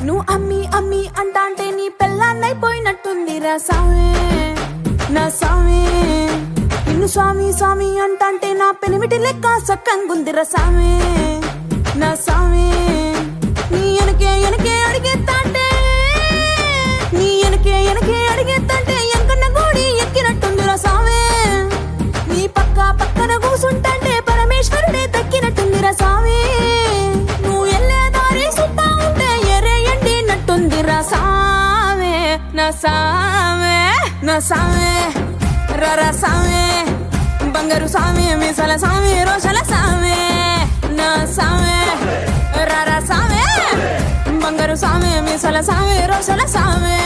నువ్వు అమ్మి అమ్మి అంటాంటే నీ పెళ్ళాన్నైపోయినట్టుందిరా సామే నా సామే. నిన్ను స్వామి స్వామి అంటాంటే నా పెనిమిటి లెక్క సక్కంగుందిరా సామే నా సామే. నీ ఎనకే ఎనకే అడిగేస్తాంటే నీ ఎనకే ఎనకే అడిగేస్తాంటే ఎంకన్న గోడి ఎక్కినట్టుందిరా సామే. నీ పక్క పక్కన కూసుంటాంటే పరమేశ్వరుడే దక్కినట్టుందిరా సామే. నువ్వు ఎల్లే దారి సుత్తా ఉంటే ఎరే ఎండినట్టుందిరా సామే నా సామే నా సామే. రరా సామే బంగారు సామి మీసల సామి రోషల సామే నా సామే. రరా సామే బంగారు సామి మీసల సామి రోషల సామే.